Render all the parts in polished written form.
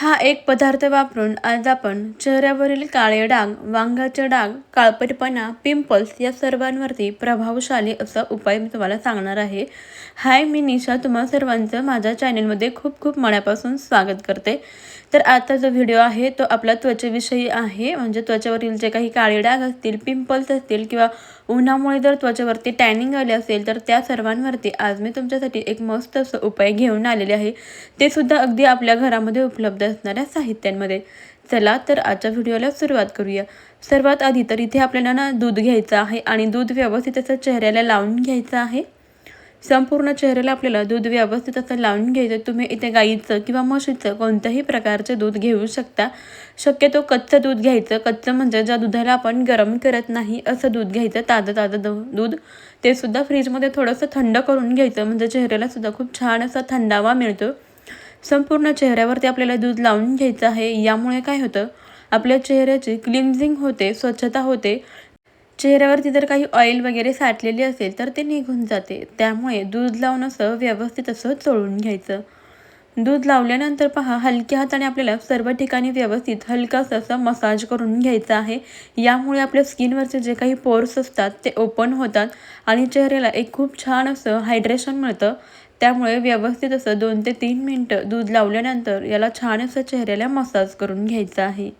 हा एक पदार्थ वापरून आज आपण चेहऱ्यावरील काळे डाग, वांग्याचे डाग, काळपटपणा, पिंपल्स या सर्वांवरती प्रभावशाली असा उपाय मी तुम्हाला सांगणार आहे. हाय, मी निशा तुम्हा सर्वांचं माझ्या चॅनलमध्ये खूप खूप मनापासून स्वागत करते. तर आजचा जो व्हिडिओ आहे तो आपला त्वचेविषयी आहे. म्हणजे त्वचेवरील जे काही काळे डाग असतील, पिंपल्स असतील किंवा उन्हामुळे जर त्वचेवरती टॅनिंग आले असेल तर त्या सर्वांवरती आज मी तुमच्यासाठी एक मस्त असं उपाय घेऊन आलेले आहे. ते सुद्धा अगदी आपल्या घरामध्ये उपलब्ध असणाऱ्या साहित्यांमध्ये. चला तर आजच्या व्हिडिओला सुरुवात करूया. सर्वात आधी तर इथे आपल्याला ना दूध घ्यायचं आहे आणि दूध व्यवस्थित असं चेहऱ्याला लावून घ्यायचं आहे. संपूर्ण चेहऱ्याला आपल्याला दूध व्यवस्थित असं लावून घ्यायचं. तुम्ही इथे गाईचं किंवा म्हशीचं कोणत्याही प्रकारचे दूध घेऊ शकता. शक्यतो कच्चं दूध घ्यायचं. कच्चं म्हणजे ज्या दुधाला आपण गरम करत नाही असं दूध घ्यायचं. ताजं दूध ते सुद्धा फ्रीजमध्ये थोडंसं थंड करून घ्यायचं. म्हणजे चेहऱ्याला सुद्धा खूप छान असा थंडावा मिळतो. संपूर्ण चेहऱ्यावरती आपल्याला दूध लावून घ्यायचं आहे. यामुळे काय होतं, आपल्या चेहऱ्याची क्लिन्झिंग होते, स्वच्छता होते. चेहऱ्यावरती जर काही ऑइल वगैरे साठलेली असेल तर ते निघून जाते. त्यामुळे दूध लावून असं व्यवस्थित असं चोळून घ्यायचं. दूध लावल्यानंतर पहा, हलक्या हाताने आपल्याला सर्व ठिकाणी व्यवस्थित हलकासा असा मसाज करून घ्यायचा आहे. यामुळे आपल्या स्किनवरचे जे काही पोर्स असतात ते ओपन होतात आणि चेहऱ्याला एक खूप छान असं हायड्रेशन मिळतं. त्यामुळे व्यवस्थित असं 2 ते 3 मिनिटं दूध लावल्यानंतर याला छान असं चेहऱ्याला मसाज करून घ्यायचं आहे.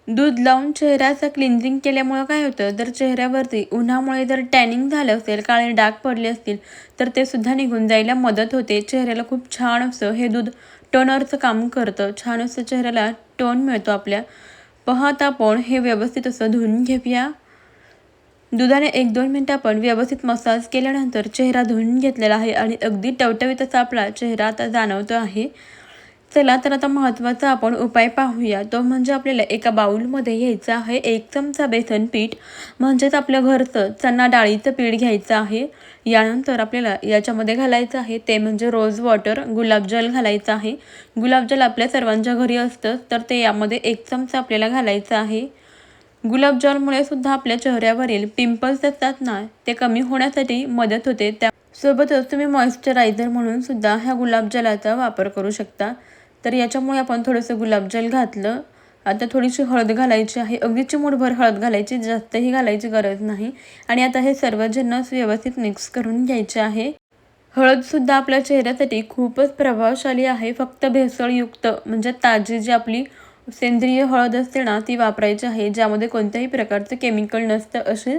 दूध लावून चेहऱ्याचं क्लिन्झिंग केल्यामुळं काय होतं, जर चेहऱ्यावरती उन्हामुळे जर टॅनिंग झालं असेल, काळे डाग पडले असतील तर ते सुद्धा निघून जायला मदत होते. चेहऱ्याला खूप छान असं हे दूध टोनरचं काम करतं. छान असं चेहऱ्याला टोन मिळतो आपल्या. पाहत आपण हे व्यवस्थित असं धुवून घेऊया. दुधाने 1-2 मिनिटं आपण व्यवस्थित मसाज केल्यानंतर चेहरा धुवून घेतलेला आहे आणि अगदी टवटवीत असा आपला चेहरा आता जाणवतो आहे. चला तर आता महत्त्वाचा आपण उपाय पाहूया. तो म्हणजे आपल्याला एका बाउलमध्ये घ्यायचं आहे 1 चमचा बेसन पीठ, म्हणजेच आपलं घरचं चणा डाळीचं पीठ घ्यायचं आहे. यानंतर आपल्याला याच्यामध्ये घालायचं आहे ते म्हणजे रोज वॉटर, गुलाबजल घालायचं आहे. गुलाबजल आपल्या सर्वांच्या घरी असतं, तर ते यामध्ये 1 चमचा आपल्याला घालायचं आहे. गुलाबजलमुळे सुद्धा आपल्या चेहऱ्यावरील पिंपल्स असतात ना, ते कमी होण्यासाठी मदत होते. सोबतच तुम्ही मॉइश्चरायझर म्हणून सुद्धा ह्या गुलाबजलाचा वापर करू शकता. तर याच्यामुळे आपण थोडंसं गुलाबजल घातलं. आता थोडीशी हळद घालायची आहे. अगदी चिमूटभर हळद घालायची, जास्तही घालायची गरज नाही. आणि आता हे सर्व जिन्नस व्यवस्थित मिक्स करून घ्यायचे आहे. हळदसुद्धा आपल्या चेहऱ्यासाठी खूपच प्रभावशाली आहे. फक्त भेसळयुक्त म्हणजे ताजी जी आपली सेंद्रिय हळद असते ना, ती वापरायची आहे, ज्यामध्ये कोणत्याही प्रकारचं केमिकल नसतं असे.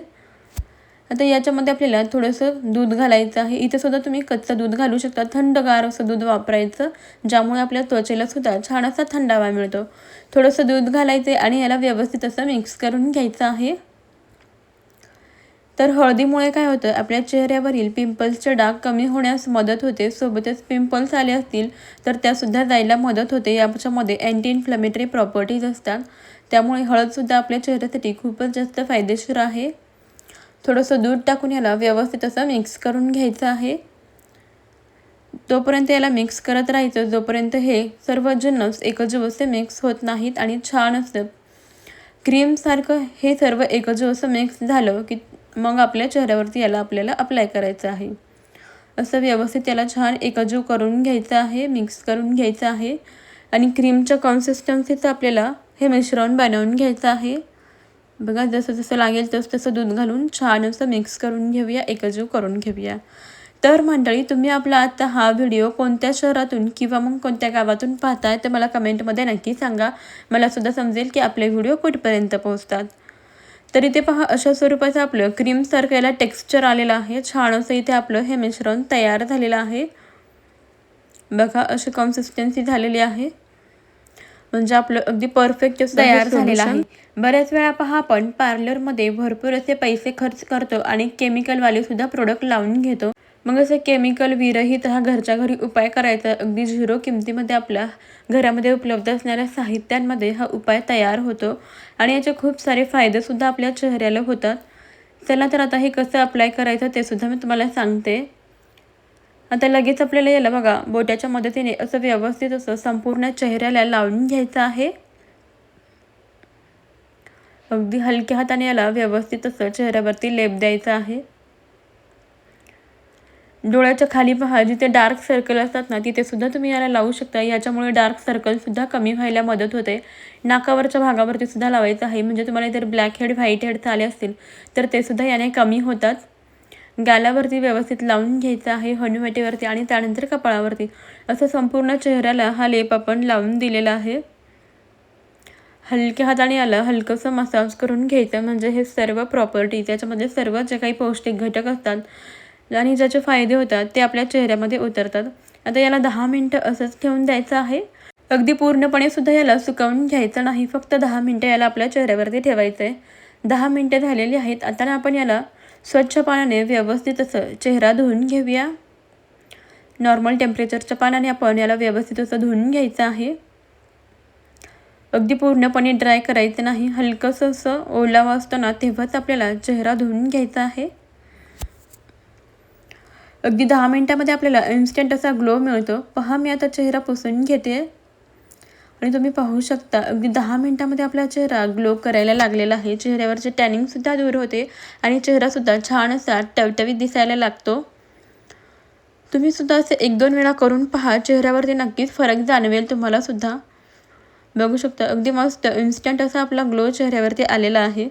आता याच्यामध्ये आपल्याला थोडंसं दूध घालायचं आहे. इथे सुद्धा तुम्ही कच्चं दूध घालू शकता. थंडगार असं दूध वापरायचं, ज्यामुळे आपल्या त्वचेला सुद्धा छान असा थंडावा मिळतो. थोडंसं दूध घालायचे आणि याला व्यवस्थित असं मिक्स करून घ्यायचं आहे. तर हळदीमुळे काय होतं, आपल्या चेहऱ्यावरील पिंपल्सचे डाग कमी होण्यास मदत होते. सोबतच पिंपल्स आले असतील तर त्यासुद्धा जायला मदत होते. याच्यामध्ये अँटी इन्फ्लॅमेटरी प्रॉपर्टीज असतात. त्यामुळे हळदसुद्धा आपल्या चेहऱ्यासाठी खूपच जास्त फायदेशीर आहे. थोडंसं दूध टाकून याला व्यवस्थित असं मिक्स करून घ्यायचं आहे. तोपर्यंत याला मिक्स करत राहायचं जोपर्यंत हे सर्व जिन्नस एकजीव असे मिक्स होत नाहीत आणि छान असं क्रीमसारखं हे सर्व एकजीव असं मिक्स झालं की मग आपल्या चेहऱ्यावरती याला आपल्याला अप्लाय करायचं आहे. असं व्यवस्थित याला छान एकजीव करून घ्यायचं आहे, मिक्स करून घ्यायचं आहे. आणि क्रीमच्या कन्सिस्टन्सीचं आपल्याला हे मिश्रण बनवून घ्यायचं आहे. बघा, जसं जसं लागेल तसं दूध घालून छान असं मिक्स करून घेऊया, एकजीव करून घेऊया. तर मंडळी, तुम्ही आपला आता हा व्हिडिओ कोणत्या शहरातून किंवा मग कोणत्या गावातून पाहताय ते मला कमेंटमध्ये नक्की सांगा. मला सुद्धा समजेल की आपले व्हिडिओ कुठपर्यंत पोहोचतात. तर इथे पहा, अशा स्वरूपाचं आपलं क्रीमसारखं याला टेक्स्चर आलेलं आहे. छान असं इथे आपलं हे मिश्रण तयार झालेलं आहे. बघा, अशी कन्सिस्टन्सी झालेली आहे. म्हणजे आपलं अगदी परफेक्ट असं तयार झालेलं आहे. बऱ्याच वेळा पहा, आपण पार्लरमध्ये भरपूर असे पैसे खर्च करतो आणि केमिकलवाले सुद्धा प्रोडक्ट लावून घेतो. मग असं केमिकल विरहित हा घरच्या घरी उपाय करायचा. अगदी 0 किमतीमध्ये आपल्या घरामध्ये उपलब्ध असणाऱ्या साहित्यांमध्ये हा उपाय तयार होतो आणि याचे खूप सारे फायदेसुद्धा आपल्या चेहऱ्याला होतात. चला तर आता हे कसं अप्लाय करायचं ते सुद्धा मी तुम्हाला सांगते. आता लगेच आपल्याला याला बघा, बोटाच्या मदतीने असं व्यवस्थित असं संपूर्ण चेहऱ्याला लावून घ्यायचं आहे. अगदी हलक्या हाताने याला व्यवस्थित असं चेहऱ्यावरती लेप द्यायचा आहे. डोळ्याच्या खाली पहा, जिथे डार्क सर्कल असतात ना तिथे सुद्धा तुम्ही याला लावू शकता. याच्यामुळे डार्क सर्कलसुद्धा कमी व्हायला मदत होते. नाकावरच्या भागावरती सुद्धा लावायचं आहे, म्हणजे तुम्हाला जर ब्लॅक हेड व्हाईट हेड आले असतील तर ते सुद्धा याने कमी होतात. गालावरती व्यवस्थित लावून घ्यायचं आहे, हनुवटीवरती आणि त्यानंतर कपाळावरती. असं संपूर्ण चेहऱ्याला हा लेप आपण लावून दिलेला आहे. हलक्या हाताने याला हलकंसं मसाज करून घ्यायचं, म्हणजे हे सर्व प्रॉपर्टी त्याच्यामध्ये सर्व जे काही पौष्टिक घटक असतात आणि ज्याचे फायदे होतात ते आपल्या चेहऱ्यामध्ये उतरतात. आता याला 10 मिनटं असंच ठेवून द्यायचं आहे. अगदी पूर्णपणे सुद्धा याला सुकवून घ्यायचं नाही, फक्त 10 मिनटं याला आपल्या चेहऱ्यावरती ठेवायचं आहे. 10 मिनटं झालेली आहेत. आता आपण याला स्वच्छ पाण्याने व्यवस्थित असं चेहरा धुवून घेऊया. नॉर्मल टेम्परेचरच्या पाण्याने आपण याला व्यवस्थित असं धुवून घ्यायचं आहे. अगदी पूर्णपणे ड्राय करायचं नाही, हलकंसं असं ओलावा असतो ना तेव्हाच आपल्याला चेहरा धुवून घ्यायचा आहे. अगदी 10 मिनटामध्ये आपल्याला इन्स्टंट असा ग्लो मिळतो. पहा, मी आता चेहरा पुसून घेते आणि तुम्ही पाहू शकता अगदी 10 मिनटामध्ये आपला चेहरा ग्लो करायला लागलेला आहे. चेहऱ्यावरचे टॅनिंगसुद्धा दूर होते आणि चेहरासुद्धा छान असा टवटवीत दिसायला लागतो. तुम्ही सुद्धा असे 1-2 वेळा करून पहा, चेहऱ्यावरती नक्कीच फरक जाणवेल तुम्हाला सुद्धा. बघू शकता अगदी मस्त इन्स्टंट असा आपला ग्लो चेहऱ्यावरती आलेला आहे.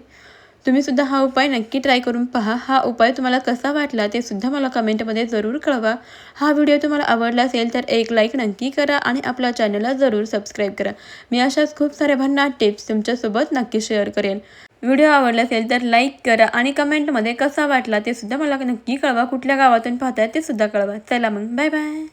तुम्ही सुद्धा हा उपाय नक्की ट्राय करून पहा. हा उपाय तुम्हाला कसा वाटला ते सुद्धा मला कमेंटमध्ये जरूर कळवा. हा व्हिडिओ तुम्हाला आवडला असेल तर एक लाईक नक्की करा आणि आपल्या चॅनलला जरूर सबस्क्राईब करा. मी अशाच खूप साऱ्या भन्नाट टिप्स तुमच्यासोबत नक्की शेअर करेन. व्हिडिओ आवडला असेल तर लाईक करा आणि कमेंटमध्ये कसा वाटला ते सुद्धा मला नक्की कळवा. कुठल्या गावातून पाहताय ते सुद्धा कळवा. चला मग, बाय बाय.